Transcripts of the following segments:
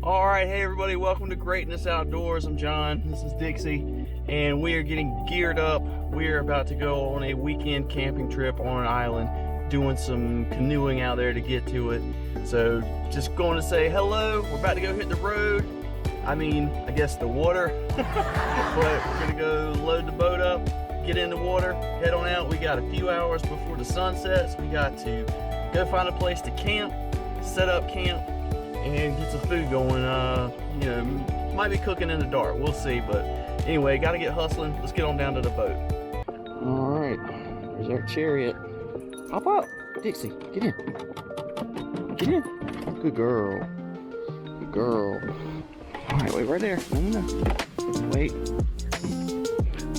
All right, hey everybody, welcome to Greatness Outdoors. I'm John, this is Dixie, and we are getting geared up. We're about to go on a weekend camping trip on an island, doing some canoeing out there to get to it. So just going to say hello. We're about to go hit the road. I mean, I guess the water, but we're gonna go load the boat up, get in the water, head on out. We got a few hours before the sun sets. We got to go find a place to camp, set up camp, and get some food going. You know, might be cooking in the dark, we'll see. But anyway, gotta get hustling. Let's get on down to the boat. All right, there's our chariot. Hop up, Dixie, get in. Get in. Good girl. Good girl. All right, wait right there. No. Wait.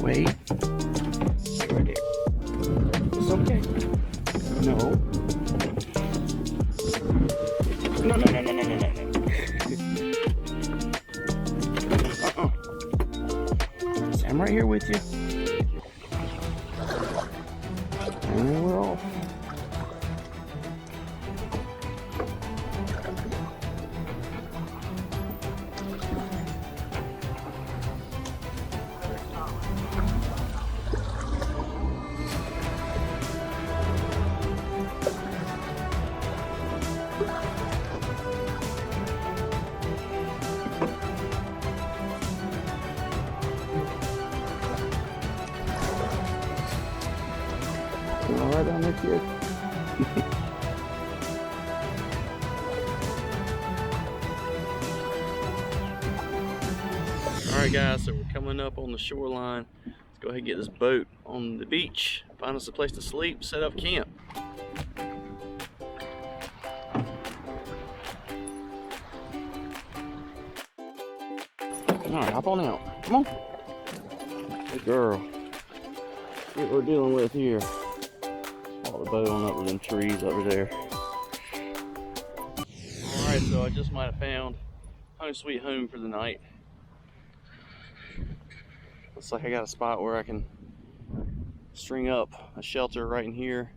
Wait. Stay right there. It's okay. No. No. I'm right here with you. And we're off. All right down there, kid. All right, guys, so we're coming up on the shoreline. Let's go ahead and get this boat on the beach, find us a place to sleep, set up camp. All right, hop on out. Come on. Good girl. See what we're dealing with here. The boat on up with them trees over there. Alright, so I just might have found home sweet home for the night. Looks like I got a spot where I can string up a shelter right in here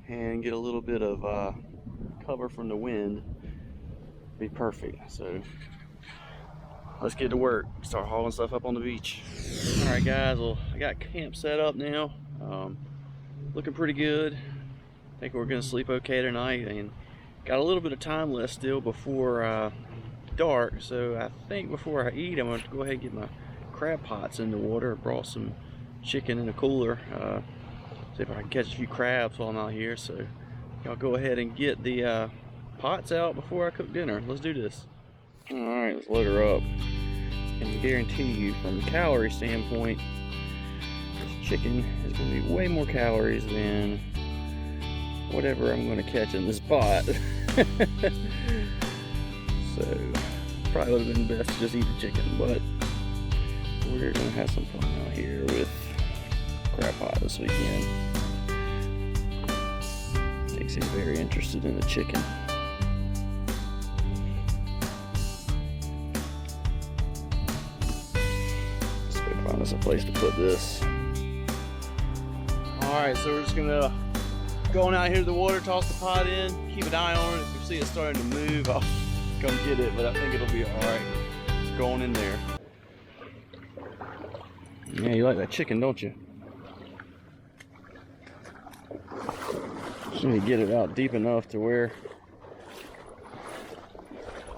and get a little bit of cover from the wind. Be perfect. So let's get to work, start hauling stuff up on the beach. Alright guys, well I got camp set up now. Looking pretty good. I think we're gonna sleep okay tonight, and got a little bit of time left still before dark. So I think before I eat, I'm gonna go ahead and get my crab pots in the water. I brought some chicken in a cooler. See if I can catch a few crabs while I'm out here. So y'all go ahead and get the pots out before I cook dinner. Let's do this. All right, let's load her up. And I guarantee you, from a calorie standpoint, chicken is going to be way more calories than whatever I'm going to catch in this pot. So probably would have been best to just eat the chicken, but we're going to have some fun out here with crab pot this weekend. Dixie's very interested in the chicken. Let's go find us a place to put this. Alright, so we're just gonna go on out here to the water, toss the pot in, keep an eye on it. If you see it starting to move, I'll come get it, but I think it'll be alright. It's going in there. Yeah, you like that chicken, don't you? Just need to get it out deep enough to where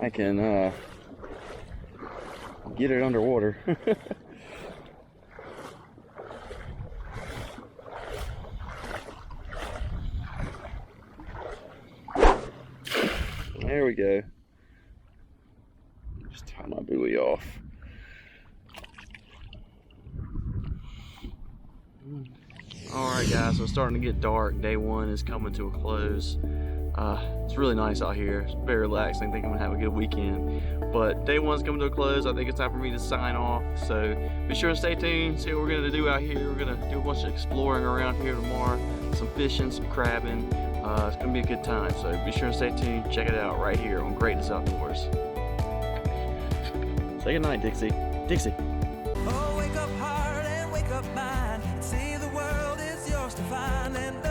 I can get it underwater. There we go. Just tie my buoy off. Alright guys, so it's starting to get dark. Day one is coming to a close. It's really nice out here. It's very relaxing. I think I'm gonna have a good weekend. But day one's coming to a close. I think it's time for me to sign off. So be sure to stay tuned, see what we're gonna do out here. We're gonna do a bunch of exploring around here tomorrow. Some fishing, some crabbing. It's gonna be a good time, so be sure to stay tuned. Check it out right here on Greatness Outdoors. Say goodnight, Dixie. Dixie. Oh, wake up heart and wake up mind. See the world is yours to find, and